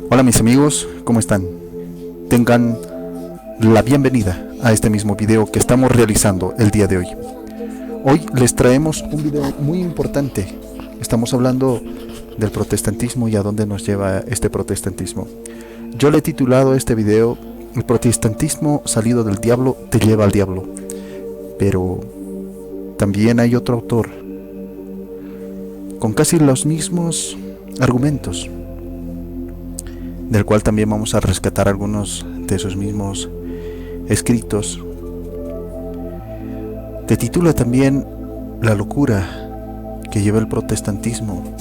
Hola mis amigos, ¿cómo están? Tengan la bienvenida a este mismo video que estamos realizando el día de hoy. Hoy les traemos un video muy importante. Estamos hablando del protestantismo y a dónde nos lleva este protestantismo. Yo le he titulado este video "El protestantismo salido del diablo te lleva al diablo". Pero también hay otro autor con casi los mismos argumentos, del cual también vamos a rescatar algunos de sus mismos escritos. Te titula también "La locura que lleva el protestantismo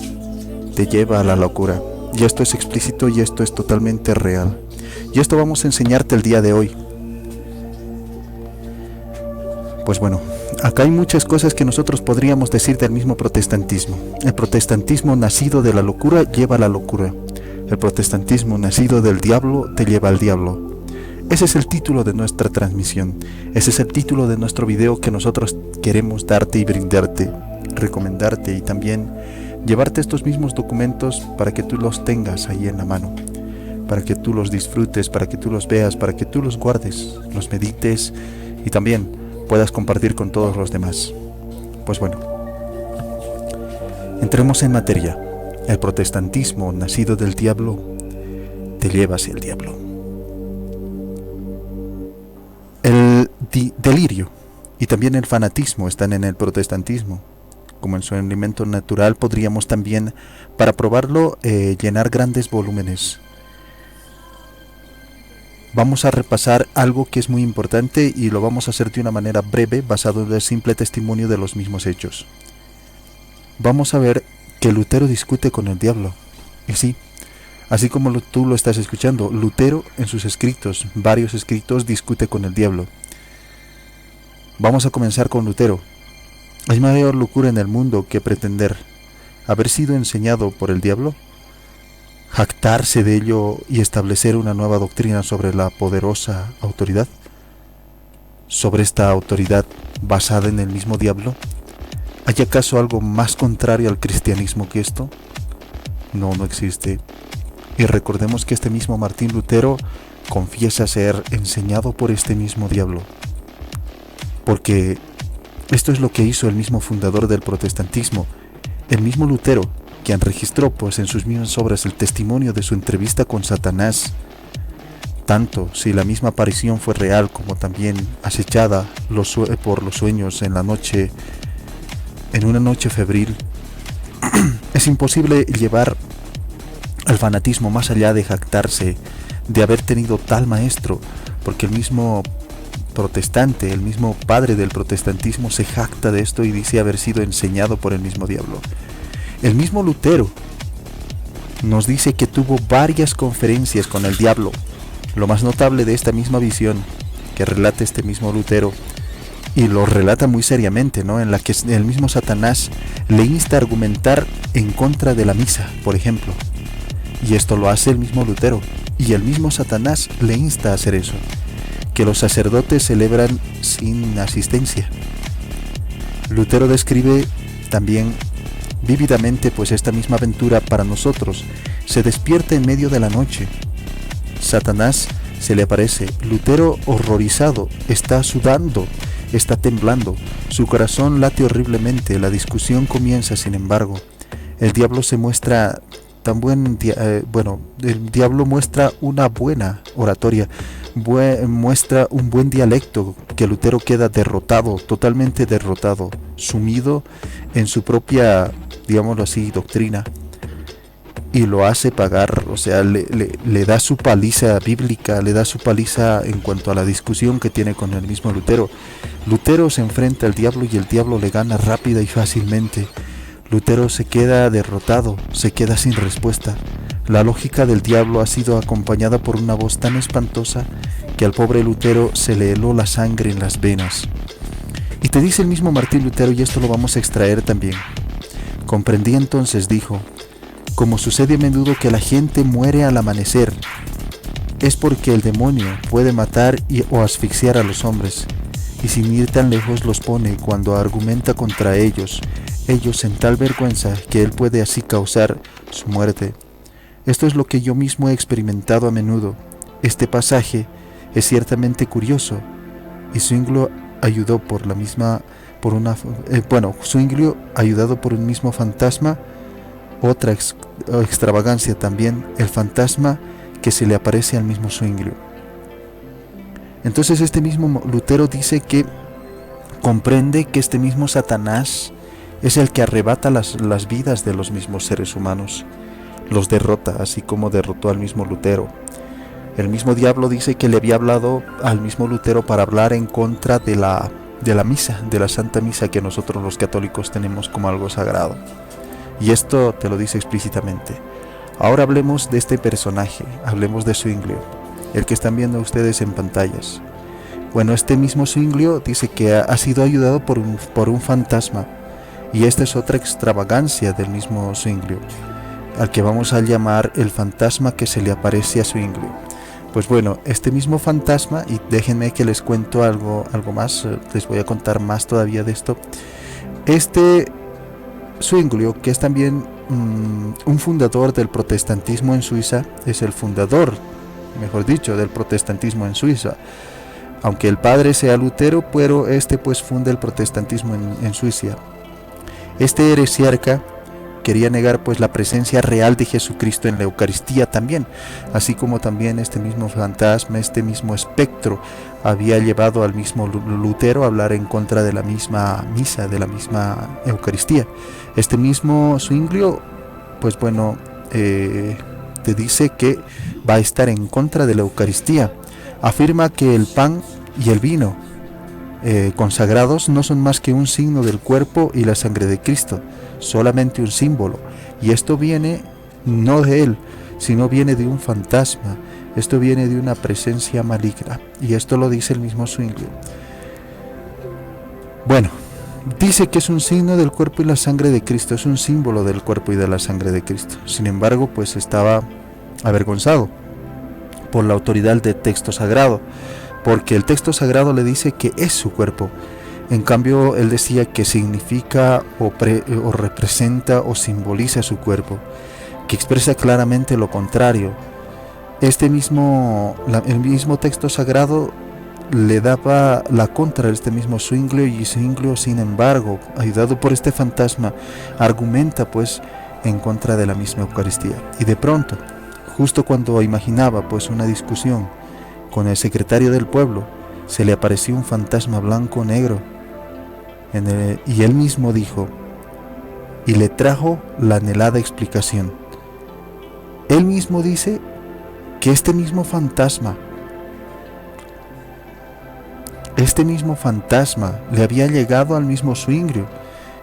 te lleva a la locura". Y esto es explícito y esto es totalmente real. Y esto vamos a enseñarte el día de hoy. Pues bueno, acá hay muchas cosas que nosotros podríamos decir del mismo protestantismo. El protestantismo nacido de la locura lleva a la locura. El protestantismo nacido del diablo te lleva al diablo. Ese es el título de nuestra transmisión. Ese es el título de nuestro video que nosotros queremos darte y brindarte, recomendarte y también llevarte estos mismos documentos para que tú los tengas ahí en la mano, para que tú los disfrutes, para que tú los veas, para que tú los guardes, los medites y también puedas compartir con todos los demás. Pues bueno, entremos en materia. El protestantismo nacido del diablo te lleva hacia el diablo. El delirio y también el fanatismo están en el protestantismo. Como en su elemento natural, podríamos también, para probarlo, llenar grandes volúmenes. Vamos a repasar algo que es muy importante y lo vamos a hacer de una manera breve, basado en el simple testimonio de los mismos hechos. Vamos a ver que Lutero discute con el diablo. Y sí, así como tú lo estás escuchando, Lutero en sus escritos, varios escritos, discute con el diablo. Vamos a comenzar con Lutero. ¿Hay mayor locura en el mundo que pretender haber sido enseñado por el diablo? ¿Jactarse de ello y establecer una nueva doctrina sobre la poderosa autoridad? ¿Sobre esta autoridad basada en el mismo diablo? ¿Hay acaso algo más contrario al cristianismo que esto? No, no existe. Y recordemos que este mismo Martín Lutero confiesa ser enseñado por este mismo diablo. Porque esto es lo que hizo el mismo fundador del protestantismo, el mismo Lutero, quien registró pues en sus mismas obras el testimonio de su entrevista con Satanás, tanto si la misma aparición fue real como también acechada por los sueños en una noche febril. Es imposible llevar al fanatismo más allá de jactarse de haber tenido tal maestro, porque el mismo protestante, el mismo padre del protestantismo se jacta de esto y dice haber sido enseñado por el mismo diablo. El mismo Lutero nos dice que tuvo varias conferencias con el diablo. Lo más notable de esta misma visión que relata este mismo Lutero, y lo relata muy seriamente, ¿no?, en la que el mismo Satanás le insta a argumentar en contra de la misa, por ejemplo. Y esto lo hace el mismo Lutero, y el mismo Satanás le insta a hacer eso, que los sacerdotes celebran sin asistencia. Lutero describe también vívidamente pues esta misma aventura para nosotros. Se despierta en medio de la noche. Satanás se le aparece. Lutero, horrorizado, está sudando, está temblando, su corazón late horriblemente. La discusión comienza, sin embargo. El diablo se muestra tan el diablo muestra una buena oratoria, muestra un buen dialecto, que Lutero queda derrotado, totalmente derrotado, sumido en su propia, digámoslo así, doctrina, y lo hace pagar. O sea, le da su paliza bíblica, le da su paliza en cuanto a la discusión que tiene con el mismo Lutero. Lutero se enfrenta al diablo y el diablo le gana rápida y fácilmente. Lutero se queda derrotado, se queda sin respuesta. La lógica del diablo ha sido acompañada por una voz tan espantosa que al pobre Lutero se le heló la sangre en las venas. Y te dice el mismo Martín Lutero, y esto lo vamos a extraer también: comprendí entonces, dijo, como sucede a menudo que la gente muere al amanecer, es porque el demonio puede matar o asfixiar a los hombres, y sin ir tan lejos los pone cuando argumenta contra ellos en tal vergüenza que él puede así causar su muerte. Esto es lo que yo mismo he experimentado a menudo. Este pasaje es ciertamente curioso, y Zwinglio ayudó por la misma, Zwinglio ayudado por un mismo fantasma, otra extravagancia también, el fantasma que se le aparece al mismo Zwinglio. Entonces este mismo Lutero dice que comprende que este mismo Satanás es el que arrebata las vidas de los mismos seres humanos, los derrota, así como derrotó al mismo Lutero. El mismo diablo dice que le había hablado al mismo Lutero para hablar en contra de la misa, de la Santa Misa que nosotros los católicos tenemos como algo sagrado. Y esto te lo dice explícitamente. Ahora hablemos de este personaje, hablemos de Zwinglio, el que están viendo ustedes en pantallas. Bueno, este mismo Zwinglio dice que ha sido ayudado por un fantasma, y esta es otra extravagancia del mismo Zwinglio, al que vamos a llamar el fantasma que se le aparece a Zwinglio. Pues bueno, este mismo fantasma, y déjenme que les cuento algo más, les voy a contar más todavía de esto. Este Zwinglio, que es también un fundador del protestantismo en Suiza, es el fundador, mejor dicho, del protestantismo en Suiza. Aunque el padre sea Lutero, pero este pues funda el protestantismo en Suiza. Este heresiarca quería negar pues la presencia real de Jesucristo en la Eucaristía también, así como también este mismo fantasma, este mismo espectro había llevado al mismo Lutero a hablar en contra de la misma misa, de la misma Eucaristía. Este mismo Zwinglio, pues bueno, te dice que va a estar en contra de la Eucaristía. Afirma que el pan y el vino consagrados no son más que un signo del cuerpo y la sangre de Cristo, solamente un símbolo, y esto viene no de él, sino viene de un fantasma, esto viene de una presencia maligna, y esto lo dice el mismo Zwinglio. Bueno, dice que es un signo del cuerpo y la sangre de Cristo, es un símbolo del cuerpo y de la sangre de Cristo. Sin embargo, pues estaba avergonzado por la autoridad del texto sagrado, porque el texto sagrado le dice que es su cuerpo. En cambio, él decía que significa o representa o simboliza su cuerpo, que expresa claramente lo contrario. El mismo texto sagrado le daba la contra a este mismo Zwinglio, y Zwinglio, sin embargo, ayudado por este fantasma, argumenta pues en contra de la misma Eucaristía. Y de pronto, justo cuando imaginaba pues una discusión con el secretario del pueblo, se le apareció un fantasma blanco-negro, y él mismo dijo, y le trajo la anhelada explicación. Él mismo dice que este mismo fantasma le había llegado al mismo Zwinglio,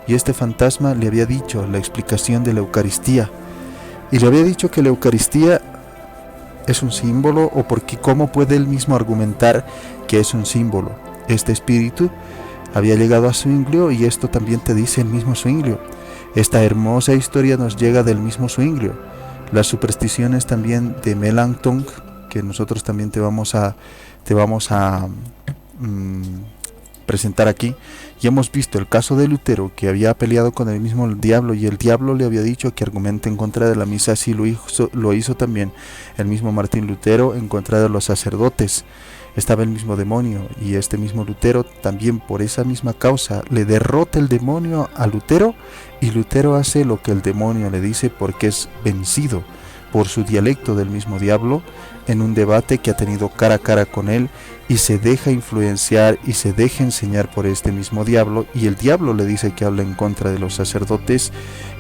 y este fantasma le había dicho la explicación de la Eucaristía, y le había dicho que la Eucaristía es un símbolo, o porque cómo puede él mismo argumentar que es un símbolo. Este espíritu había llegado a Zwinglio, y esto también te dice el mismo Zwinglio. Esta hermosa historia nos llega del mismo Zwinglio. Las supersticiones también de Melanchthon, que nosotros también te vamos a presentar aquí. Y hemos visto el caso de Lutero, que había peleado con el mismo diablo, y el diablo le había dicho que argumente en contra de la misa. Así lo hizo también el mismo Martín Lutero en contra de los sacerdotes. Estaba el mismo demonio, y este mismo Lutero también, por esa misma causa, le derrota el demonio a Lutero, y Lutero hace lo que el demonio le dice, porque es vencido por su dialecto del mismo diablo en un debate que ha tenido cara a cara con él, y se deja influenciar y se deja enseñar por este mismo diablo, y el diablo le dice que hable en contra de los sacerdotes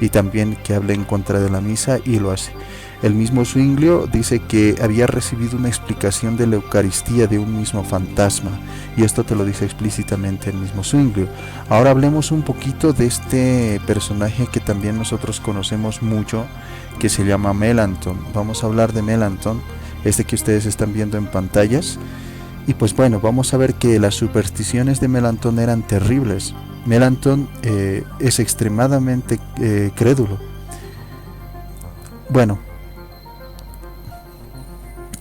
y también que hable en contra de la misa, y lo hace. El mismo Zwinglio dice que había recibido una explicación de la Eucaristía de un mismo fantasma, y esto te lo dice explícitamente el mismo Zwinglio. Ahora hablemos un poquito de este personaje que también nosotros conocemos mucho, que se llama Melanchthon. Vamos a hablar de Melanchthon, este que ustedes están viendo en pantallas. Y pues bueno, vamos a ver que las supersticiones de Melanchthon eran terribles. Melanchthon es extremadamente crédulo. Bueno,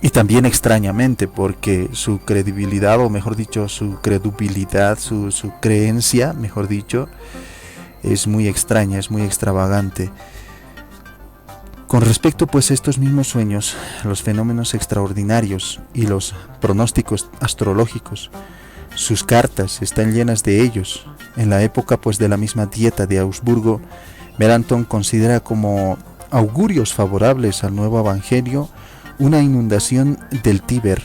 y también extrañamente, porque su credibilidad, o mejor dicho, su credulidad, su creencia, mejor dicho, es muy extraña, es muy extravagante. Con respecto pues a estos mismos sueños, los fenómenos extraordinarios y los pronósticos astrológicos, sus cartas están llenas de ellos. En la época pues de la misma dieta de Augsburgo, Melanchthon considera como augurios favorables al nuevo evangelio una inundación del Tíber,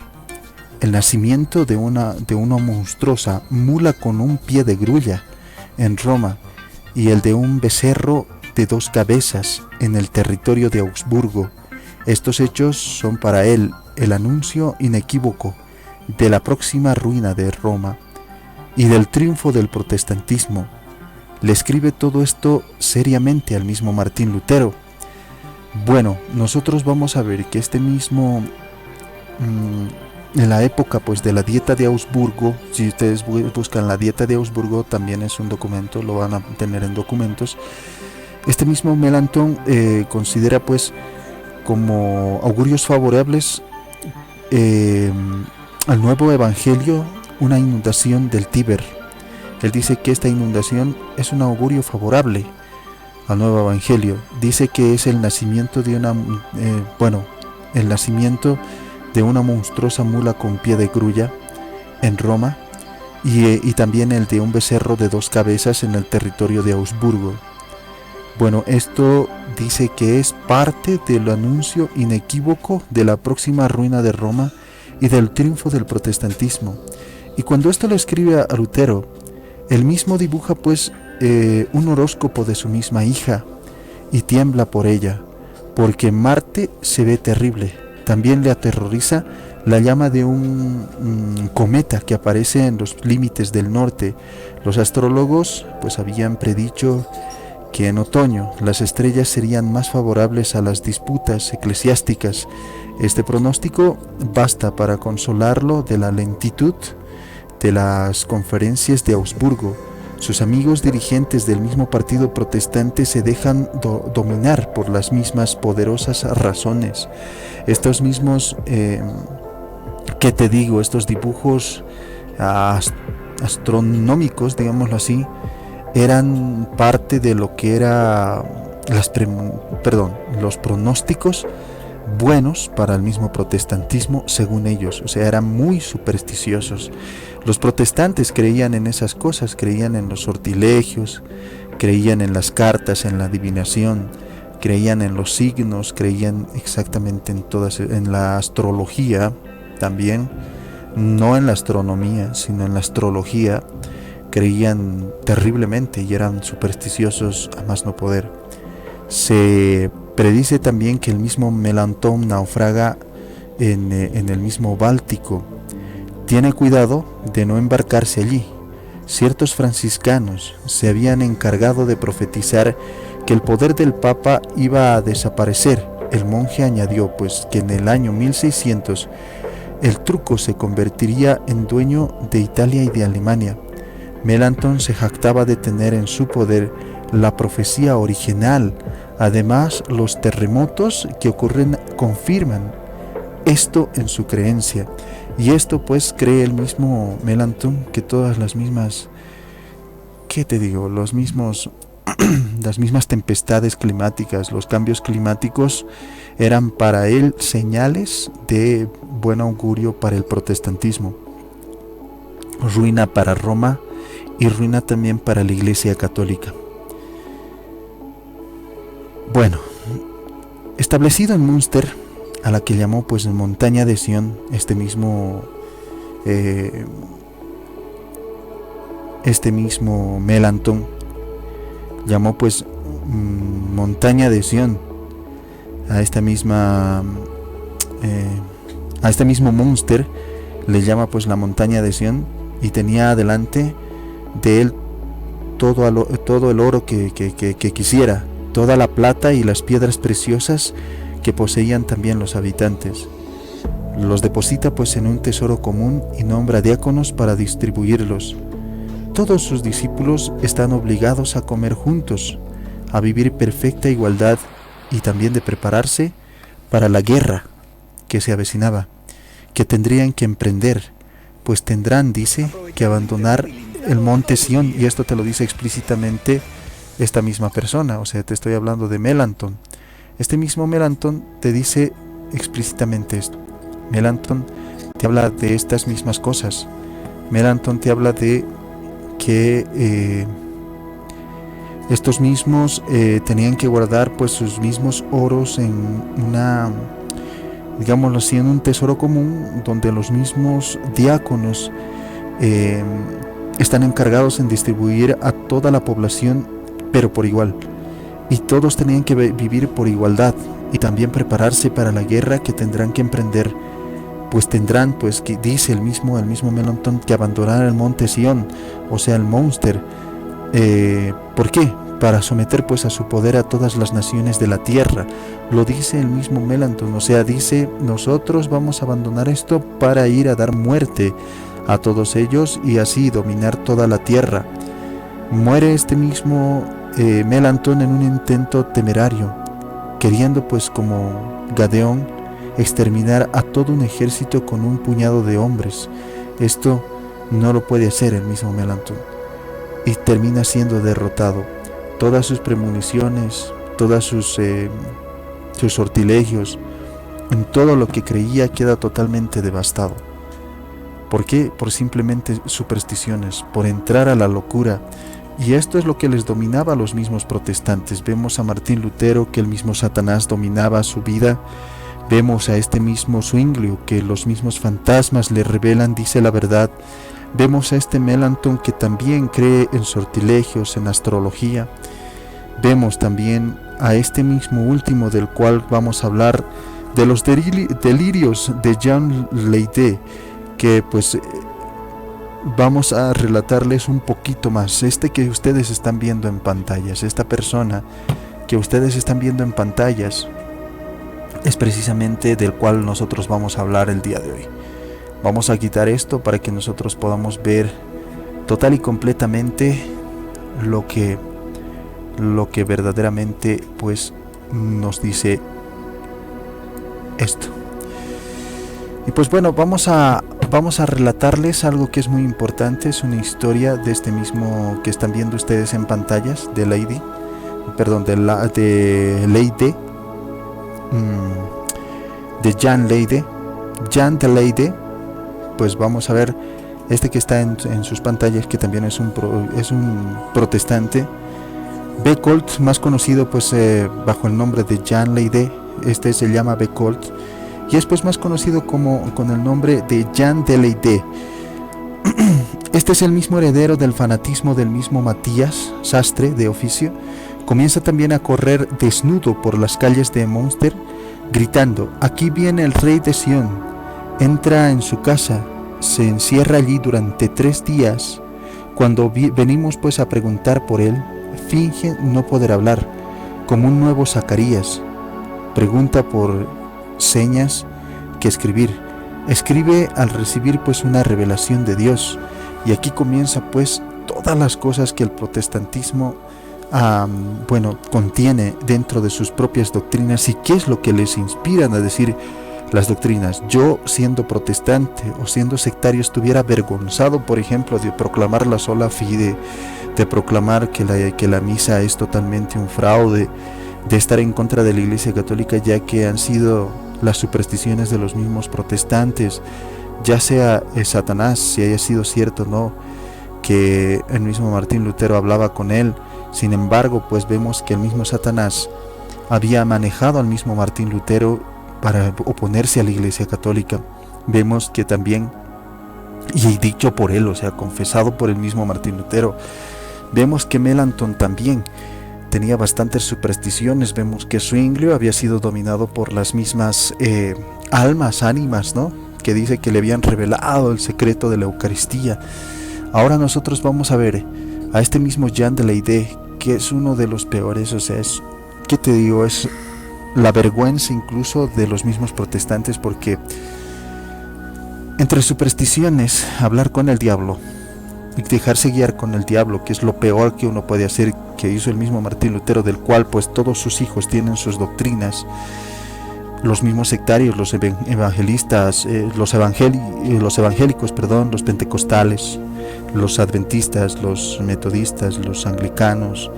el nacimiento de una monstruosa mula con un pie de grulla en Roma y el de un becerro de 2 cabezas en el territorio de Augsburgo. Estos hechos son para él el anuncio inequívoco de la próxima ruina de Roma y del triunfo del protestantismo. Le escribe todo esto seriamente al mismo Martín Lutero. Bueno, nosotros vamos a ver que este mismo en la época pues de la dieta de Augsburgo, si ustedes buscan la dieta de Augsburgo, también es un documento, lo van a tener en documentos. Este mismo Melanchthon considera pues como augurios favorables al nuevo evangelio una inundación del Tíber. Él dice que esta inundación es un augurio favorable al nuevo evangelio. Dice que es el nacimiento de el nacimiento de una monstruosa mula con pie de grulla en Roma y también el de un becerro de 2 cabezas en el territorio de Augsburgo. Bueno, esto dice que es parte del anuncio inequívoco de la próxima ruina de Roma y del triunfo del protestantismo. Y cuando esto lo escribe a Lutero, él mismo dibuja pues un horóscopo de su misma hija y tiembla por ella, porque Marte se ve terrible. También le aterroriza la llama de un cometa que aparece en los límites del norte. Los astrólogos pues habían predicho que en otoño las estrellas serían más favorables a las disputas eclesiásticas. Este pronóstico basta para consolarlo de la lentitud de las conferencias de Augsburgo. Sus amigos dirigentes del mismo partido protestante se dejan dominar por las mismas poderosas razones. Estos mismos, estos dibujos astronómicos, digámoslo así, eran parte de lo que era los pronósticos buenos para el mismo protestantismo según ellos. O sea, eran muy supersticiosos. Los protestantes creían en esas cosas, creían en los sortilegios, creían en las cartas, en la adivinación, creían en los signos, creían exactamente en la astrología también, no en la astronomía, sino en la astrología. Creían terriblemente y eran supersticiosos a más no poder. Se predice también que el mismo Melanchthon naufraga en el mismo Báltico. Tiene cuidado de no embarcarse allí. Ciertos franciscanos se habían encargado de profetizar que el poder del Papa iba a desaparecer. El monje añadió pues que en el año 1600 el turco se convertiría en dueño de Italia y de Alemania. Melanchthon se jactaba de tener en su poder la profecía original. Además, los terremotos que ocurren confirman esto en su creencia. Y esto pues cree el mismo Melanchthon que todas las mismas, las mismas tempestades climáticas, los cambios climáticos eran para él señales de buen augurio para el protestantismo. Ruina para Roma y ruina también para la Iglesia Católica. Bueno, establecido en Münster, a la que llamó pues Montaña de Sion, este mismo Melanchthon llamó pues Montaña de Sion a este mismo Münster, le llama pues la Montaña de Sion, y tenía delante de él todo el oro que quisiera, toda la plata y las piedras preciosas que poseían también los habitantes. Los deposita pues en un tesoro común y nombra diáconos para distribuirlos. Todos sus discípulos están obligados a comer juntos, a vivir perfecta igualdad y también de prepararse para la guerra que se avecinaba, que tendrían que emprender, pues tendrán, dice, que abandonar el monte Sión, y esto te lo dice explícitamente esta misma persona. O sea, te estoy hablando de Melanchthon. Este mismo Melanchthon te dice explícitamente esto. Melanchthon te habla de estas mismas cosas. Melanchthon te habla de que estos mismos tenían que guardar pues sus mismos oros en una, digámoslo así, en un tesoro común, donde los mismos diáconos están encargados en distribuir a toda la población, pero por igual, y todos tenían que vivir por igualdad y también prepararse para la guerra que tendrán que emprender, pues tendrán, pues que dice el mismo Melanchthon, que abandonar el monte Sion, o sea el Munster. ¿Por qué? Para someter pues a su poder a todas las naciones de la tierra. Lo dice el mismo Melanchthon, o sea, dice, nosotros vamos a abandonar esto para ir a dar muerte a todos ellos y así dominar toda la tierra. Muere este mismo Melanchthon en un intento temerario, queriendo pues como Gadeón exterminar a todo un ejército con un puñado de hombres. Esto no lo puede hacer el mismo Melanchthon y termina siendo derrotado. Todas sus premoniciones, todas sus sortilegios, en todo lo que creía queda totalmente devastado. ¿Por qué? Por simplemente supersticiones, por entrar a la locura. Y esto es lo que les dominaba a los mismos protestantes. Vemos a Martín Lutero, que el mismo Satanás dominaba su vida. Vemos a este mismo Zwinglio, que los mismos fantasmas le revelan, dice la verdad. Vemos a este Melanchthon, que también cree en sortilegios, en astrología. Vemos también a este mismo último, del cual vamos a hablar, de los delirios de Jean Leydé, que pues vamos a relatarles un poquito más. Este que ustedes están viendo en pantallas, esta persona que ustedes están viendo en pantallas, es precisamente del cual nosotros vamos a hablar el día de hoy. Vamos a quitar esto para que nosotros podamos ver total y completamente lo que verdaderamente pues nos dice esto. Y pues bueno, vamos a relatarles algo que es muy importante. Es una historia de este mismo que están viendo ustedes en pantallas, de Leydé, de Jean Leydé. Jean de Leydé, pues vamos a ver este que está en sus pantallas, que también es un protestante. Beckholt, más conocido pues bajo el nombre de Jean Leydé, este se llama Beckholt, y es pues más conocido con el nombre de Jean de Leydé. Este es el mismo heredero del fanatismo del mismo Matías, sastre de oficio. Comienza también a correr desnudo por las calles de Münster, gritando: aquí viene el rey de Sion. Entra en su casa, se encierra allí durante 3 días. Cuando venimos pues a preguntar por él, finge no poder hablar, como un nuevo Zacarías. Pregunta por señas que escribir. Escribe al recibir pues una revelación de Dios. Y aquí comienza pues todas las cosas que el protestantismo contiene dentro de sus propias doctrinas, y qué es lo que les inspiran a decir las doctrinas. Yo, siendo protestante o siendo sectario, estuviera avergonzado, por ejemplo, de proclamar la sola fide, de proclamar que la misa es totalmente un fraude, de estar en contra de la Iglesia Católica, ya que han sido las supersticiones de los mismos protestantes, ya sea Satanás, si haya sido cierto o no, que el mismo Martín Lutero hablaba con él. Sin embargo, pues vemos que el mismo Satanás había manejado al mismo Martín Lutero para oponerse a la Iglesia Católica. Vemos que también, y dicho por él, o sea, confesado por el mismo Martín Lutero, vemos que Melanchthon también tenía bastantes supersticiones. Vemos que Zwinglio había sido dominado por las mismas ánimas, ¿no?, que dice que le habían revelado el secreto de la Eucaristía. Ahora nosotros vamos a ver a este mismo Jean de Leydé, que es uno de los peores, o sea, es la vergüenza incluso de los mismos protestantes, porque entre supersticiones, hablar con el diablo y dejarse guiar con el diablo, que es lo peor que uno puede hacer, que hizo el mismo Martín Lutero, del cual pues todos sus hijos tienen sus doctrinas, los mismos sectarios, los evangelistas, los evangélicos, los pentecostales, los adventistas, los metodistas, los anglicanos,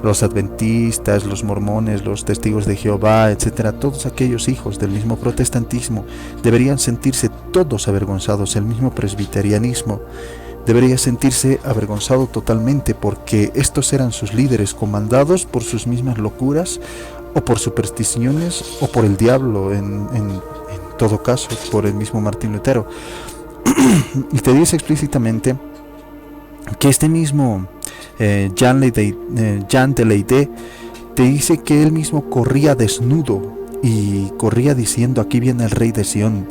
los adventistas, los mormones, los testigos de Jehová, etcétera, todos aquellos hijos del mismo protestantismo deberían sentirse todos avergonzados. El mismo presbiterianismo debería sentirse avergonzado totalmente, porque estos eran sus líderes, comandados por sus mismas locuras o por supersticiones o por el diablo, en todo caso por el mismo Martín Lutero. Y te dice explícitamente que este mismo Jean de Leide te dice que él mismo corría desnudo y corría diciendo: aquí viene el rey de Sion.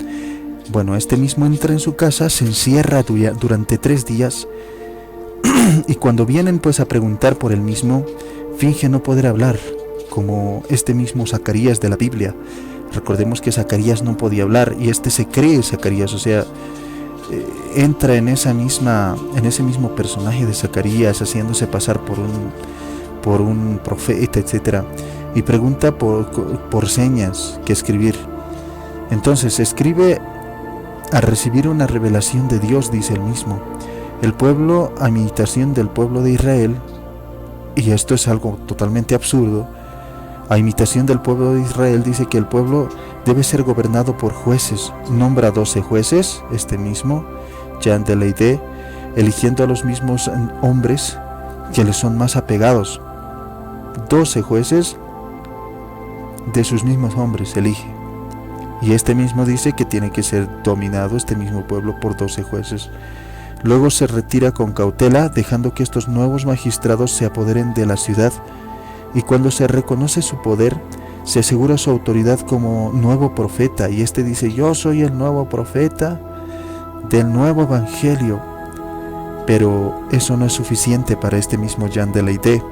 Bueno, este mismo entra en su casa, se encierra durante 3 días y cuando vienen pues a preguntar por él mismo, finge no poder hablar, como este mismo Zacarías de la Biblia. Recordemos que Zacarías no podía hablar y este se cree Zacarías, o sea, entra en ese mismo personaje de Zacarías, haciéndose pasar por un profeta, etcétera, y pregunta por señas que escribir. Entonces escribe a recibir una revelación de Dios, dice él mismo. El pueblo, a imitación del pueblo de Israel, y esto es algo totalmente absurdo, a imitación del pueblo de Israel, dice que el pueblo debe ser gobernado por jueces. Nombra 12 jueces, este mismo Jean de Leide, eligiendo a los mismos hombres que le son más apegados. 12 jueces de sus mismos hombres elige. Y este mismo dice que tiene que ser dominado este mismo pueblo por 12 jueces. Luego se retira con cautela, dejando que estos nuevos magistrados se apoderen de la ciudad, y cuando se reconoce su poder, se asegura su autoridad como nuevo profeta, y este dice: yo soy el nuevo profeta del nuevo evangelio. Pero eso no es suficiente para este mismo Jean de Leide.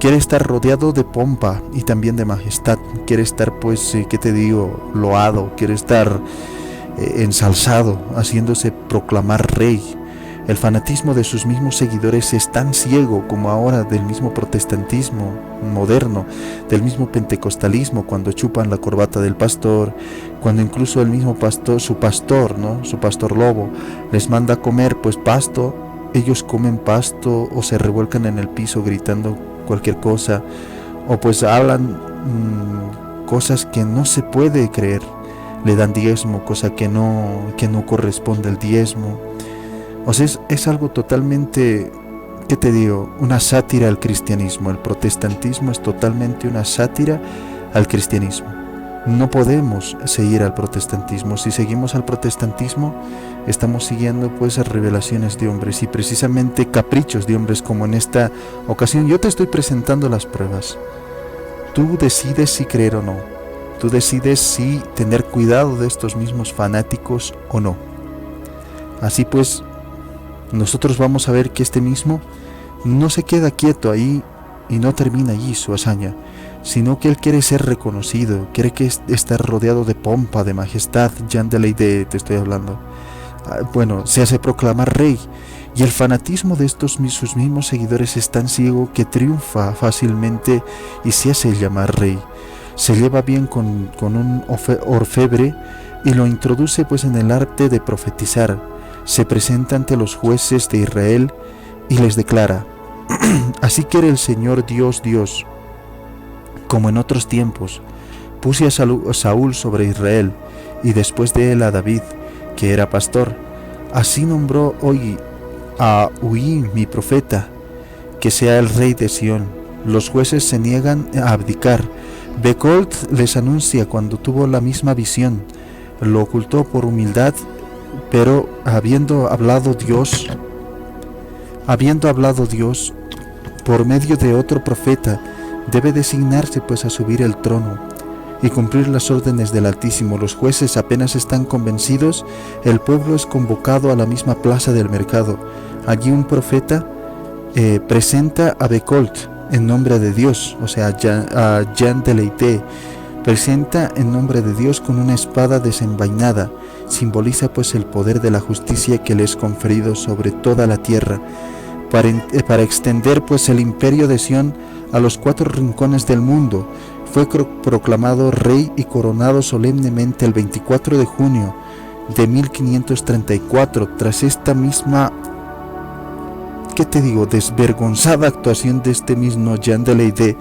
Quiere estar rodeado de pompa y también de majestad, quiere estar pues, ¿qué te digo?, loado, quiere estar ensalzado, haciéndose proclamar rey. El fanatismo de sus mismos seguidores es tan ciego como ahora del mismo protestantismo moderno, del mismo pentecostalismo, cuando chupan la corbata del pastor, cuando incluso el mismo pastor, su pastor lobo, les manda a comer pues pasto, ellos comen pasto o se revuelcan en el piso gritando cualquier cosa, o pues hablan cosas que no se puede creer, le dan diezmo, cosa que no corresponde al diezmo. O sea, es algo totalmente, ¿qué te digo?, una sátira al cristianismo. El protestantismo es totalmente una sátira al cristianismo. No podemos seguir al protestantismo. Si seguimos al protestantismo, estamos siguiendo pues las revelaciones de hombres y precisamente caprichos de hombres, como en esta ocasión. Yo te estoy presentando las pruebas. Tú decides si creer o no. Tú decides si tener cuidado de estos mismos fanáticos o no. Así pues, nosotros vamos a ver que este mismo no se queda quieto ahí y no termina allí su hazaña, sino que él quiere ser reconocido, quiere estar rodeado de pompa, de majestad. Jean de Leide te estoy hablando. Bueno, se hace proclamar rey, y el fanatismo de sus mismos seguidores es tan ciego que triunfa fácilmente y se hace llamar rey. Se lleva bien con un orfebre y lo introduce pues en el arte de profetizar. Se presenta ante los jueces de Israel y les declara: así quiere el Señor Dios, como en otros tiempos, puse a Saúl sobre Israel, y después de él a David, que era pastor. Así nombró hoy a Uí, mi profeta, que sea el rey de Sión. Los jueces se niegan a abdicar. Becolt les anuncia cuando tuvo la misma visión. Lo ocultó por humildad, pero habiendo hablado Dios por medio de otro profeta, debe designarse pues a subir el trono y cumplir las órdenes del Altísimo. Los jueces apenas están convencidos, el pueblo es convocado a la misma plaza del mercado. Allí un profeta presenta a Becolt en nombre de Dios, o sea, a Jean de Leide, presenta en nombre de Dios con una espada desenvainada. Simboliza pues el poder de la justicia que le es conferido sobre toda la tierra, para extender pues el imperio de Sión a los 4 rincones del mundo. Fue proclamado rey y coronado solemnemente el 24 de junio de 1534. Tras esta misma ¿qué te digo?, desvergonzada actuación de este mismo Yandeley de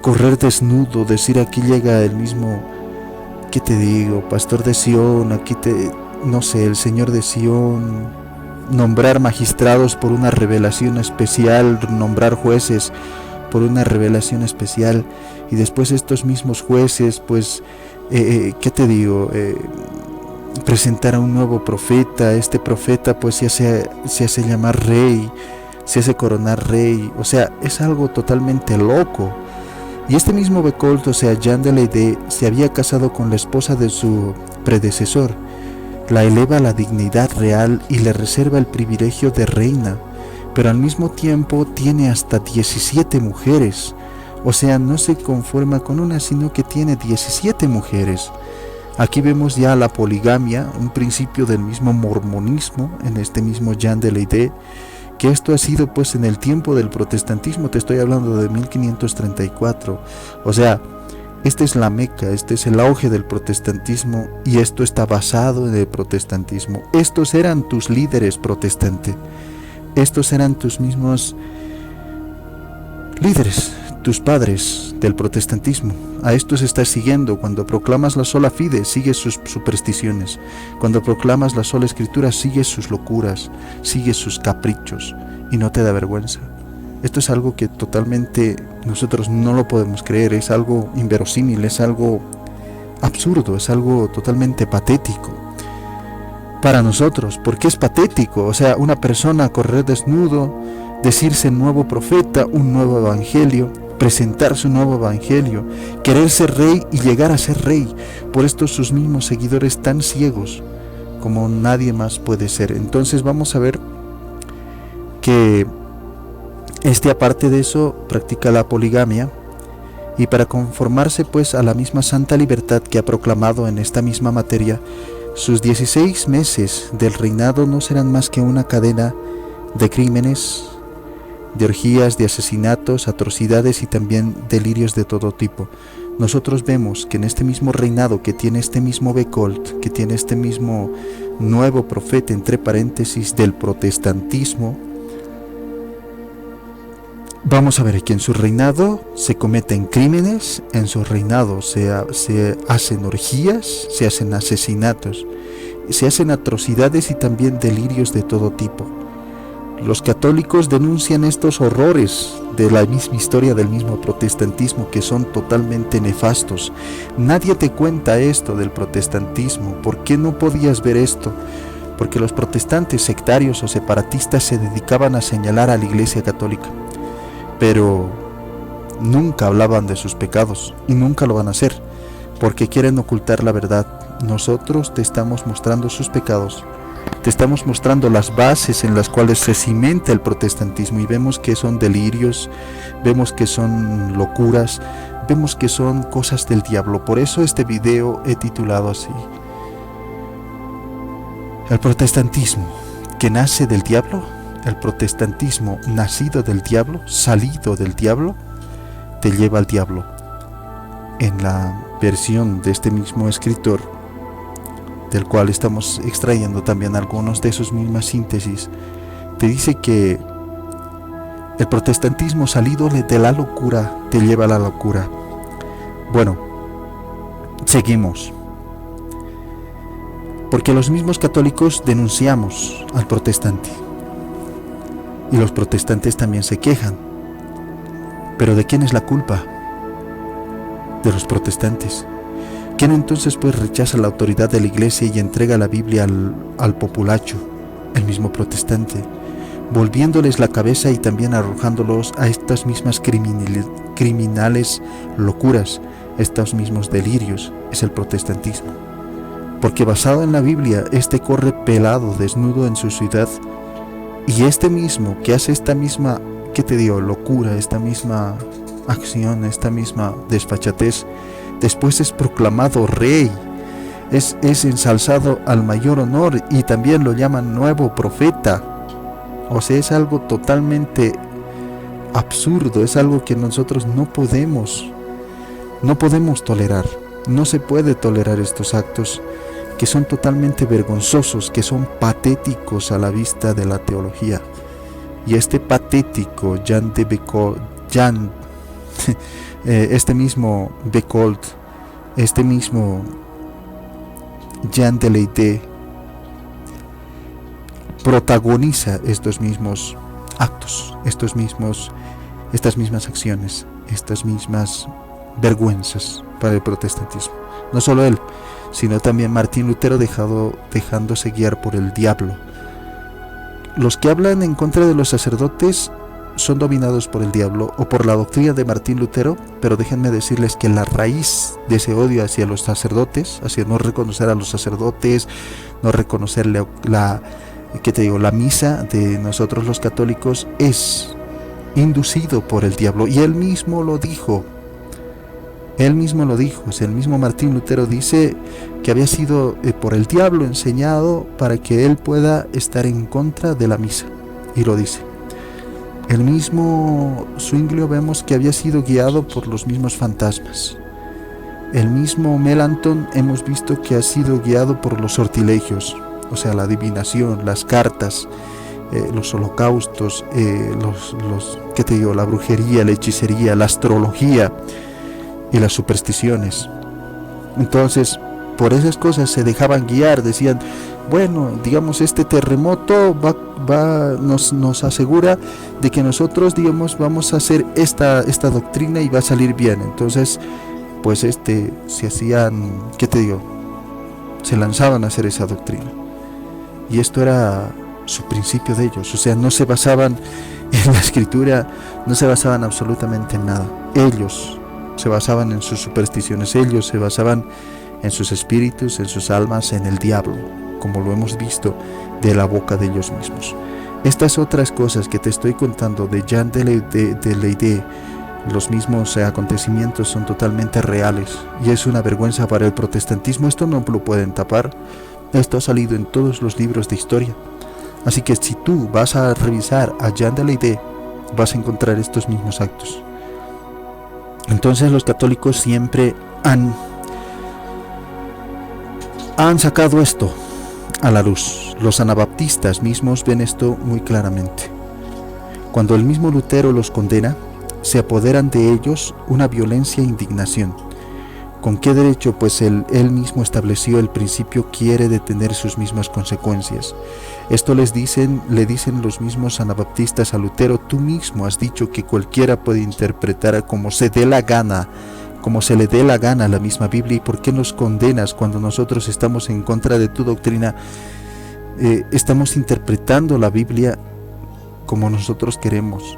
correr desnudo, decir aquí llega el mismo, ¿qué te digo?, pastor de Sion, no sé, el Señor de Sion, nombrar magistrados por una revelación especial, nombrar jueces por una revelación especial, y después estos mismos jueces, pues, ¿qué te digo?, presentar a un nuevo profeta. Este profeta pues se hace llamar rey, se hace coronar rey, o sea, es algo totalmente loco. Y este mismo Becolt, o sea, Jean de Leide, se había casado con la esposa de su predecesor, la eleva a la dignidad real y le reserva el privilegio de reina, pero al mismo tiempo tiene hasta 17 mujeres, o sea, no se conforma con una, sino que tiene 17 mujeres. Aquí vemos ya la poligamia, un principio del mismo mormonismo, en este mismo Jean de Leide, que esto ha sido pues en el tiempo del protestantismo, te estoy hablando de 1534, o sea, esta es la meca, este es el auge del protestantismo, y esto está basado en el protestantismo. Estos eran tus líderes protestantes, estos eran tus mismos líderes, tus padres del protestantismo. A estos estás siguiendo. Cuando proclamas la sola fide, sigues sus supersticiones. Cuando proclamas la sola escritura, sigues sus locuras, sigues sus caprichos, y no te da vergüenza. Esto es algo que totalmente nosotros no lo podemos creer, es algo inverosímil, es algo absurdo, es algo totalmente patético para nosotros. ¿Por qué es patético? O sea, una persona correr desnudo, decirse nuevo profeta, un nuevo evangelio, presentar su nuevo evangelio, querer ser rey y llegar a ser rey. Por esto sus mismos seguidores tan ciegos como nadie más puede ser. Entonces vamos a ver que aparte de eso practica la poligamia, y para conformarse pues a la misma santa libertad que ha proclamado en esta misma materia, sus 16 meses del reinado no serán más que una cadena de crímenes, de orgías, de asesinatos, atrocidades y también delirios de todo tipo. Nosotros vemos que en este mismo reinado que tiene este mismo Becolt, que tiene este mismo nuevo profeta, entre paréntesis, del protestantismo, vamos a ver que en su reinado se cometen crímenes, en su reinado se hacen orgías, se hacen asesinatos, se hacen atrocidades y también delirios de todo tipo. Los católicos denuncian estos horrores de la misma historia del mismo protestantismo, que son totalmente nefastos. Nadie te cuenta esto del protestantismo. ¿Por qué no podías ver esto? Porque los protestantes sectarios o separatistas se dedicaban a señalar a la Iglesia Católica, pero nunca hablaban de sus pecados, y nunca lo van a hacer, porque quieren ocultar la verdad. Nosotros te estamos mostrando sus pecados, te estamos mostrando las bases en las cuales se cimenta el protestantismo, y vemos que son delirios, vemos que son locuras, vemos que son cosas del diablo. Por eso este video he titulado así: el protestantismo que nace del diablo, el protestantismo nacido del diablo, salido del diablo, te lleva al diablo. En la versión de este mismo escritor, del cual estamos extrayendo también algunos de sus mismas síntesis, te dice que el protestantismo salido de la locura te lleva a la locura. Bueno, seguimos. Porque los mismos católicos denunciamos al protestante, y los protestantes también se quejan. ¿Pero de quién es la culpa? De los protestantes. ¿Quién entonces pues rechaza la autoridad de la iglesia y entrega la Biblia al populacho? El mismo protestante, volviéndoles la cabeza y también arrojándolos a estas mismas criminales locuras, estos mismos delirios. Es el protestantismo. Porque basado en la Biblia, este corre pelado, desnudo en su ciudad, y este mismo que hace esta misma, ¿qué te digo?, locura, esta misma acción, esta misma desfachatez, después es proclamado rey, es ensalzado al mayor honor, y también lo llaman nuevo profeta. O sea, es algo totalmente absurdo, es algo que nosotros no podemos tolerar. No se puede tolerar estos actos que son totalmente vergonzosos, que son patéticos a la vista de la teología. Y este patético Jan de Bekold, este mismo Bekold, este mismo Jan de Leyde, protagoniza estos mismos actos, estas mismas acciones, estas mismas vergüenzas para el protestantismo. No solo él, sino también Martín Lutero, dejándose guiar por el diablo. Los que hablan en contra de los sacerdotes son dominados por el diablo o por la doctrina de Martín Lutero, pero déjenme decirles que la raíz de ese odio hacia los sacerdotes, hacia no reconocer a los sacerdotes, no reconocer la misa de nosotros los católicos, es inducido por el diablo. Y él mismo lo dijo. El mismo Martín Lutero dice que había sido por el diablo enseñado para que él pueda estar en contra de la misa. Y lo dice. El mismo Zwinglio vemos que había sido guiado por los mismos fantasmas. El mismo Melanchthon hemos visto que ha sido guiado por los sortilegios, o sea, la adivinación, las cartas, los holocaustos, la brujería, la hechicería, la astrología y las supersticiones. Entonces, por esas cosas se dejaban guiar, decían, bueno, digamos, este terremoto nos asegura de que nosotros, digamos, vamos a hacer esta doctrina y va a salir bien. Entonces, pues se hacían, se lanzaban a hacer esa doctrina. Y esto era su principio de ellos, o sea, no se basaban en la escritura, no se basaban absolutamente en nada. Ellos se basaban en sus supersticiones, ellos se basaban en sus espíritus, en sus almas, en el diablo, como lo hemos visto de la boca de ellos mismos. Estas otras cosas que te estoy contando de Jan de Leyde, los mismos acontecimientos son totalmente reales y es una vergüenza para el protestantismo. Esto no lo pueden tapar. Esto ha salido en todos los libros de historia. Así que si tú vas a revisar a Jan de Leyde, vas a encontrar estos mismos actos. Entonces los católicos siempre han sacado esto a la luz. Los anabaptistas mismos ven esto muy claramente. Cuando el mismo Lutero los condena, se apoderan de ellos una violencia e indignación. ¿Con qué derecho? Pues él mismo estableció el principio, quiere detener sus mismas consecuencias. Esto le dicen los mismos anabaptistas a Lutero: tú mismo has dicho que cualquiera puede interpretar como se dé la gana, como se le dé la gana a la misma Biblia. ¿Y por qué nos condenas cuando nosotros estamos en contra de tu doctrina? Estamos interpretando la Biblia como nosotros queremos.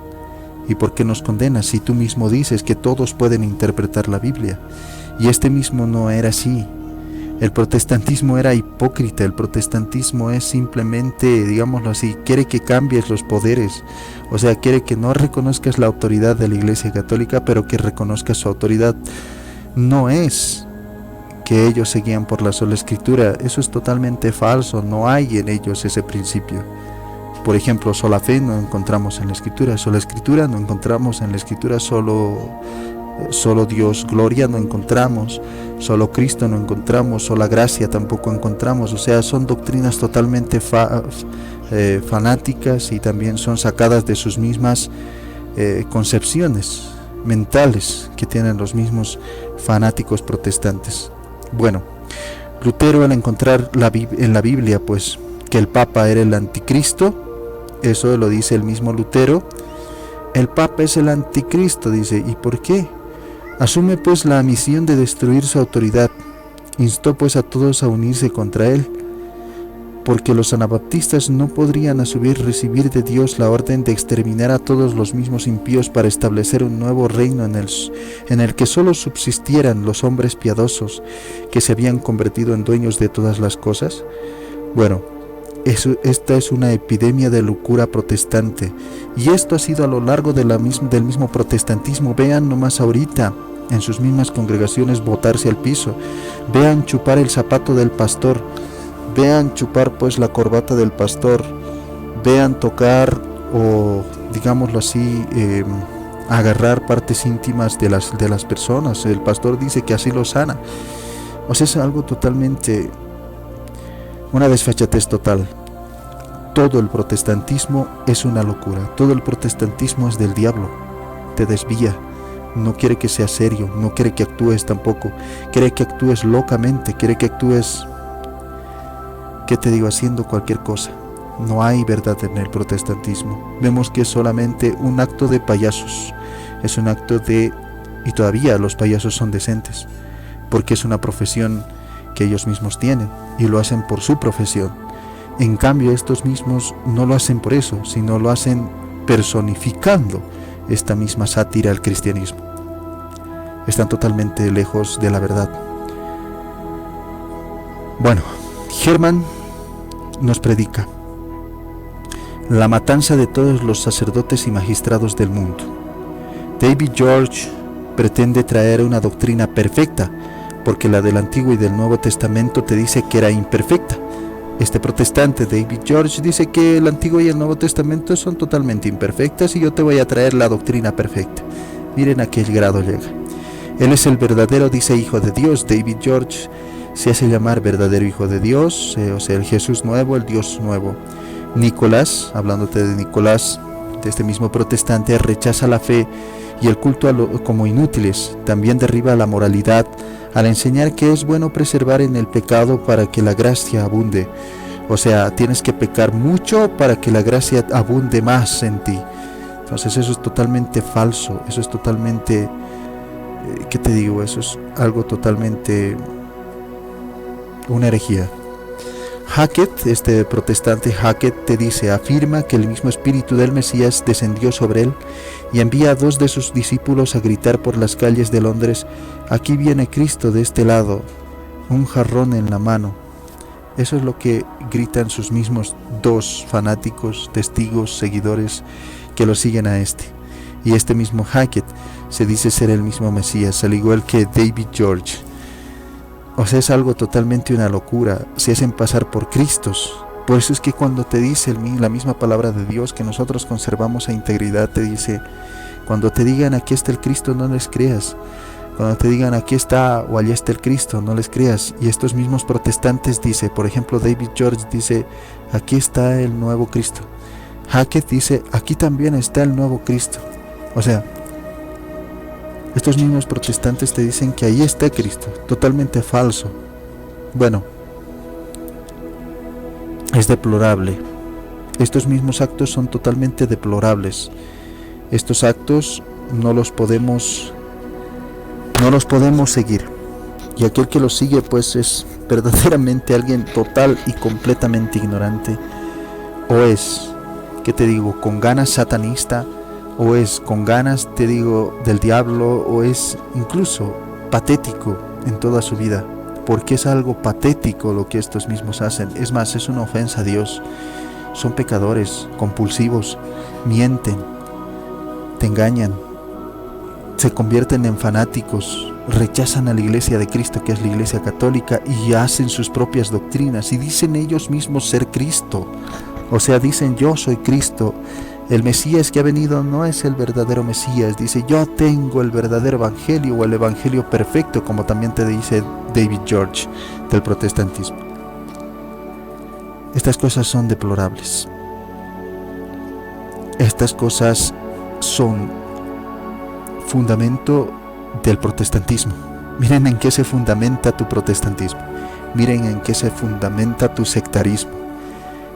¿Y por qué nos condenas si tú mismo dices que todos pueden interpretar la Biblia? Y mismo no era así. El protestantismo era hipócrita. El protestantismo es simplemente, digámoslo así, quiere que cambies los poderes. O sea, quiere que no reconozcas la autoridad de la Iglesia Católica, pero que reconozcas su autoridad. No es que ellos se guían por la sola Escritura. Eso es totalmente falso. No hay en ellos ese principio. Por ejemplo, sola fe no encontramos en la Escritura. Sola Escritura no encontramos en la Escritura. Solo Dios, gloria no encontramos, solo Cristo no encontramos, sola gracia tampoco encontramos. O sea, son doctrinas totalmente fanáticas y también son sacadas de sus mismas concepciones mentales que tienen los mismos fanáticos protestantes. Bueno, Lutero, al encontrar en la Biblia pues que el Papa era el anticristo, eso lo dice el mismo Lutero, el Papa es el anticristo, dice. ¿Y por qué? Asume pues la misión de destruir su autoridad. Instó pues a todos a unirse contra él, porque los anabaptistas no podrían recibir de Dios la orden de exterminar a todos los mismos impíos para establecer un nuevo reino en el que solo subsistieran los hombres piadosos que se habían convertido en dueños de todas las cosas. Bueno, esta es una epidemia de locura protestante, y esto ha sido a lo largo del mismo protestantismo. Vean nomás ahorita en sus mismas congregaciones botarse al piso, vean chupar el zapato del pastor, vean chupar pues la corbata del pastor, vean tocar o digámoslo así, agarrar partes íntimas de las personas. El pastor dice que así lo sana. O sea, es algo totalmente, una desfachatez total. todo el protestantismo es una locura, todo el protestantismo es del diablo, te desvía, no quiere que seas serio, no quiere que actúes tampoco, quiere que actúes locamente, quiere que actúes, ¿qué te digo?, haciendo cualquier cosa. No hay verdad en el protestantismo, vemos que es solamente un acto de payasos, es un acto de, y todavía los payasos son decentes, porque es una profesión que ellos mismos tienen y lo hacen por su profesión. En cambio, estos mismos no lo hacen por eso, sino lo hacen personificando esta misma sátira al cristianismo. Están totalmente lejos de la verdad. Bueno, Hermann nos predica la matanza de todos los sacerdotes y magistrados del mundo. David George pretende traer una doctrina perfecta, porque la del Antiguo y del Nuevo Testamento te dice que era imperfecta. Este protestante David George dice que el Antiguo y el Nuevo Testamento son totalmente imperfectas y yo te voy a traer la doctrina perfecta. Miren a qué grado llega. Él es el verdadero, dice, Hijo de Dios. David George se hace llamar verdadero Hijo de Dios, o sea, el Jesús nuevo, el Dios nuevo. Nicolás, hablándote de Nicolás, de este mismo protestante, rechaza la fe y el culto como inútiles. También derriba la moralidad al enseñar que es bueno preservar en el pecado para que la gracia abunde. O sea, tienes que pecar mucho para que la gracia abunde más en ti. Entonces eso es totalmente falso, eso es totalmente, ¿qué te digo? Eso es algo totalmente, una herejía. Hackett, este protestante Hackett, te dice, afirma que el mismo espíritu del Mesías descendió sobre él y envía a 2 de sus discípulos a gritar por las calles de Londres: aquí viene Cristo de este lado, un jarrón en la mano. Eso es lo que gritan sus mismos 2 fanáticos, testigos, seguidores que lo siguen a este. Y este mismo Hackett se dice ser el mismo Mesías, al igual que David George. O sea, es algo totalmente una locura, se hacen pasar por Cristos. Por eso es que cuando te dice la misma palabra de Dios que nosotros conservamos a integridad, te dice, cuando te digan aquí está el Cristo, no les creas. Cuando te digan aquí está o allá está el Cristo, no les creas. Y estos mismos protestantes dice, por ejemplo David George dice, aquí está el nuevo Cristo. Hackett dice, aquí también está el nuevo Cristo. O sea, estos mismos protestantes te dicen que ahí está Cristo, totalmente falso. Bueno, es deplorable. Estos mismos actos son totalmente deplorables. Estos actos no los podemos seguir. Y aquel que los sigue pues es verdaderamente alguien total y completamente ignorante. O es, ¿qué te digo?, con ganas satanista, o es con ganas, te digo, del diablo, o es incluso patético en toda su vida, porque es algo patético lo que estos mismos hacen. Es más, es una ofensa a Dios. Son pecadores, compulsivos, mienten, te engañan, se convierten en fanáticos, rechazan a la iglesia de Cristo, que es la iglesia católica, y hacen sus propias doctrinas, y dicen ellos mismos ser Cristo. O sea, dicen yo soy Cristo. El Mesías que ha venido no es el verdadero Mesías. Dice, yo tengo el verdadero evangelio, o el evangelio perfecto, como también te dice David George del protestantismo. Estas cosas son deplorables. Estas cosas son fundamento del protestantismo. Miren en qué se fundamenta tu protestantismo. Miren en qué se fundamenta tu sectarismo.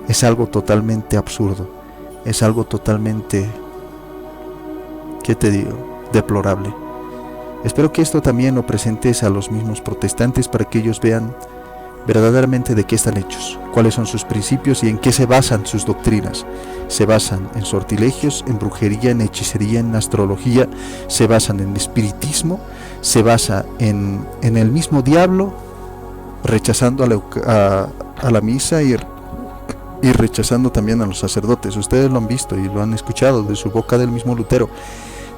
Es algo totalmente absurdo. Es algo totalmente, ¿qué te digo?, deplorable. Espero que esto también lo presentes a los mismos protestantes para que ellos vean verdaderamente de qué están hechos, cuáles son sus principios y en qué se basan sus doctrinas. Se basan en sortilegios, en brujería, en hechicería, en astrología, se basan en espiritismo, se basa en el mismo diablo, rechazando a la misa y rechazando también a los sacerdotes. Ustedes lo han visto y lo han escuchado de su boca del mismo Lutero,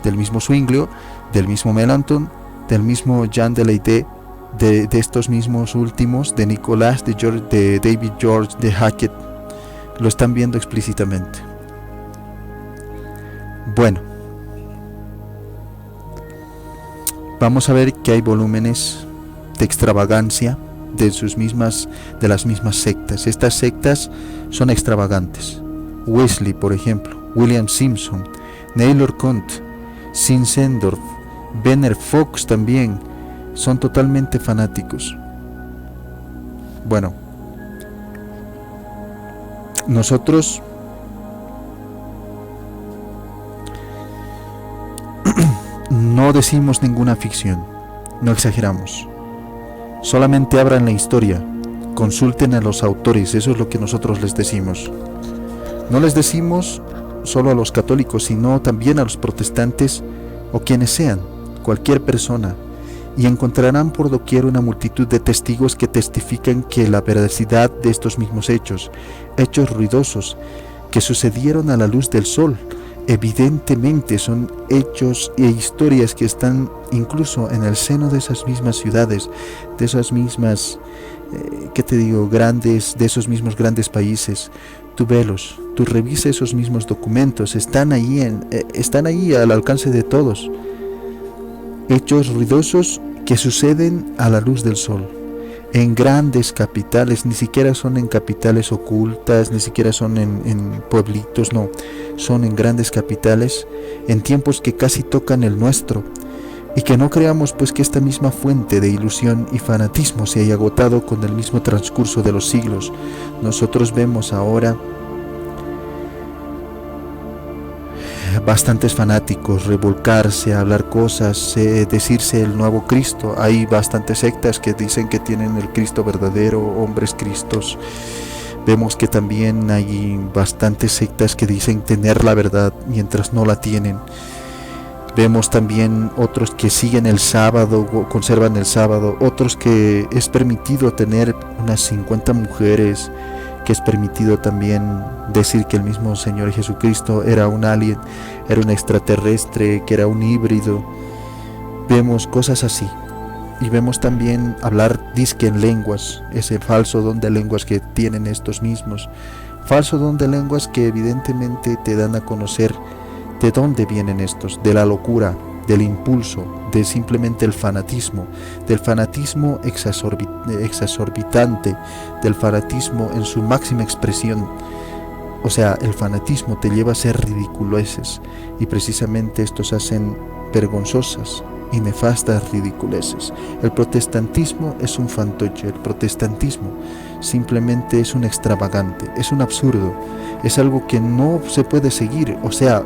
del mismo Zwinglio, del mismo Melanchthon, del mismo Jean de Leide, de estos mismos últimos, de Nicolás, de David George, de Hackett. Lo están viendo explícitamente. Bueno, vamos a ver que hay volúmenes de extravagancia, de las mismas sectas. Estas sectas son extravagantes. Wesley, por ejemplo, William Simpson, Naylor Kunt, Zinzendorf, Werner Fox también son totalmente fanáticos. Bueno, nosotros no decimos ninguna ficción, no exageramos. Solamente abran la historia, consulten a los autores, eso es lo que nosotros les decimos. No les decimos solo a los católicos, sino también a los protestantes o quienes sean, cualquier persona, y encontrarán por doquier una multitud de testigos que testifican que la veracidad de estos mismos hechos ruidosos que sucedieron a la luz del sol, evidentemente son hechos e historias que están incluso en el seno de esas mismas ciudades, de esas mismas, de esos mismos grandes países. Tú velos, tú revisa esos mismos documentos, están ahí al alcance de todos. Hechos ruidosos que suceden a la luz del sol, en grandes capitales, ni siquiera son en capitales ocultas, ni siquiera son en pueblitos, no, son en grandes capitales, en tiempos que casi tocan el nuestro, y que no creamos pues que esta misma fuente de ilusión y fanatismo se haya agotado con el mismo transcurso de los siglos. Nosotros vemos ahora bastantes fanáticos revolcarse, hablar cosas, decirse el nuevo Cristo. Hay bastantes sectas que dicen que tienen el Cristo verdadero, hombres Cristos. Vemos que también hay bastantes sectas que dicen tener la verdad mientras no la tienen. Vemos también otros que siguen el sábado, conservan el sábado, otros que es permitido tener unas 50 mujeres, que es permitido también decir que el mismo Señor Jesucristo era un alien, era un extraterrestre, que era un híbrido. Vemos cosas así. Y vemos también hablar disque en lenguas, ese falso don de lenguas que tienen estos mismos. Falso don de lenguas que evidentemente te dan a conocer de dónde vienen estos, de la locura, del impulso, de simplemente el fanatismo, del fanatismo exasorbitante, del fanatismo en su máxima expresión. O sea, el fanatismo te lleva a ser ridiculeces, y precisamente estos hacen vergonzosas y nefastas ridiculeces. El protestantismo es un fantoche, el protestantismo simplemente es un extravagante, es un absurdo, es algo que no se puede seguir. O sea,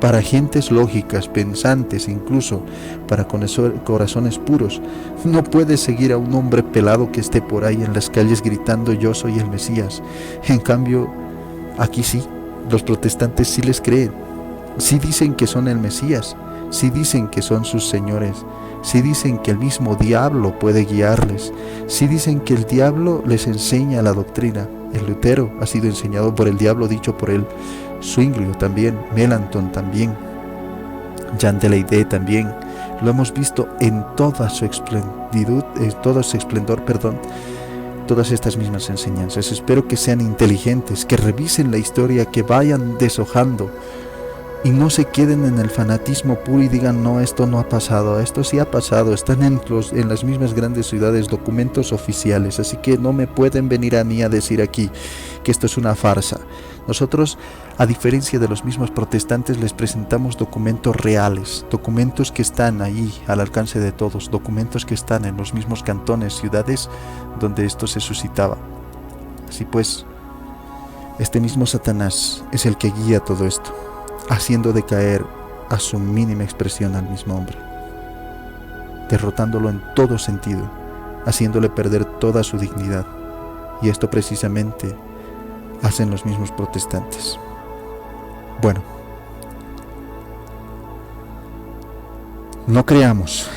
para gentes lógicas, pensantes, incluso para corazones puros, no puedes seguir a un hombre pelado que esté por ahí en las calles gritando yo soy el Mesías. En cambio, aquí sí, los protestantes sí les creen, sí dicen que son el Mesías, sí dicen que son sus señores, sí dicen que el mismo diablo puede guiarles, sí dicen que el diablo les enseña la doctrina. El Lutero ha sido enseñado por el diablo, dicho por él. Zwinglio también, Melanchthon también, Jean de Leide también. Lo hemos visto en toda su esplendor, todas estas mismas enseñanzas. Espero que sean inteligentes, que revisen la historia, que vayan deshojando y no se queden en el fanatismo puro y digan no, esto no ha pasado, esto sí ha pasado. Están en las mismas grandes ciudades documentos oficiales, así que no me pueden venir a mí a decir aquí que esto es una farsa. Nosotros, a diferencia de los mismos protestantes, les presentamos documentos reales, documentos que están ahí al alcance de todos, documentos que están en los mismos cantones, ciudades donde esto se suscitaba. Así pues, este mismo Satanás es el que guía todo esto, haciendo decaer a su mínima expresión al mismo hombre, derrotándolo en todo sentido, haciéndole perder toda su dignidad. Y esto precisamente hacen los mismos protestantes. Bueno, no creamos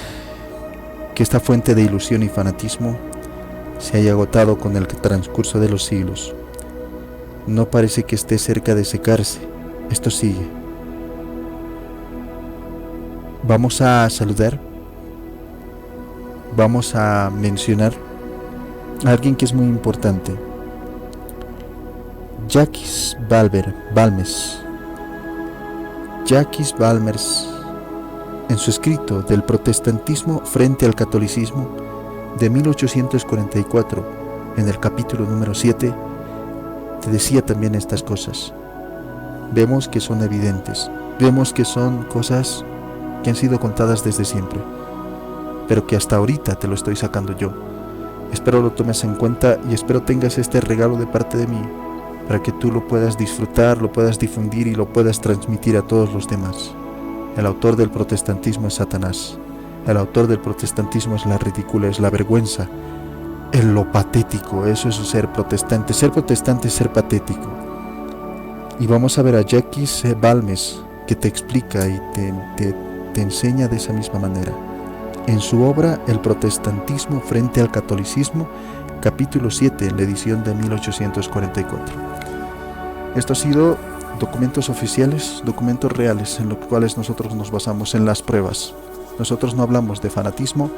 que esta fuente de ilusión y fanatismo se haya agotado con el transcurso de los siglos. No parece que esté cerca de secarse. Esto sigue. Vamos a saludar, vamos a mencionar a alguien que es muy importante. Jacques Balmes. Jacques Balmes, en su escrito del protestantismo frente al catolicismo, de 1844, en el capítulo número 7, te decía también estas cosas. Vemos que son evidentes, vemos que son cosas que han sido contadas desde siempre, pero que hasta ahorita te lo estoy sacando yo. Espero lo tomes en cuenta y espero tengas este regalo de parte de mí, para que tú lo puedas disfrutar, lo puedas difundir y lo puedas transmitir a todos los demás. El autor del protestantismo es Satanás. El autor del protestantismo es la ridícula, es la vergüenza, es lo patético. Eso es ser protestante. Ser protestante es ser patético. Y vamos a ver a Jacques Balmes, que te explica y te enseña de esa misma manera. En su obra El protestantismo frente al catolicismo, capítulo 7, en la edición de 1844. Esto ha sido documentos oficiales, documentos reales, en los cuales nosotros nos basamos en las pruebas. Nosotros no hablamos de fanatismo,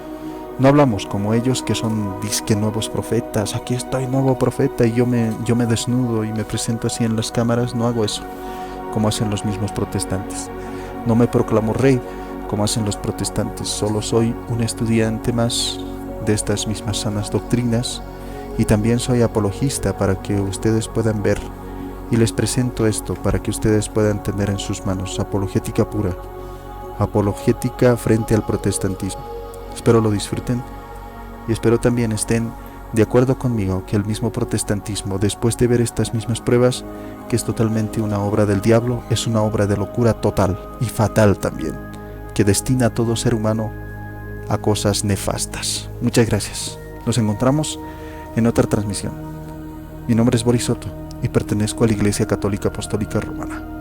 no hablamos como ellos que son disque nuevos profetas. Aquí estoy, nuevo profeta, y yo me desnudo y me presento así en las cámaras. No hago eso, como hacen los mismos protestantes. No me proclamo rey, como hacen los protestantes. Solo soy un estudiante más de estas mismas sanas doctrinas, y también soy apologista para que ustedes puedan ver, y les presento esto para que ustedes puedan tener en sus manos apologética pura, apologética frente al protestantismo. Espero lo disfruten y espero también estén de acuerdo conmigo que el mismo protestantismo, después de ver estas mismas pruebas, que es totalmente una obra del diablo, es una obra de locura total y fatal también, que destina a todo ser humano a cosas nefastas. Muchas gracias. Nos encontramos en otra transmisión. Mi nombre es Boris Soto y pertenezco a la Iglesia Católica Apostólica Romana.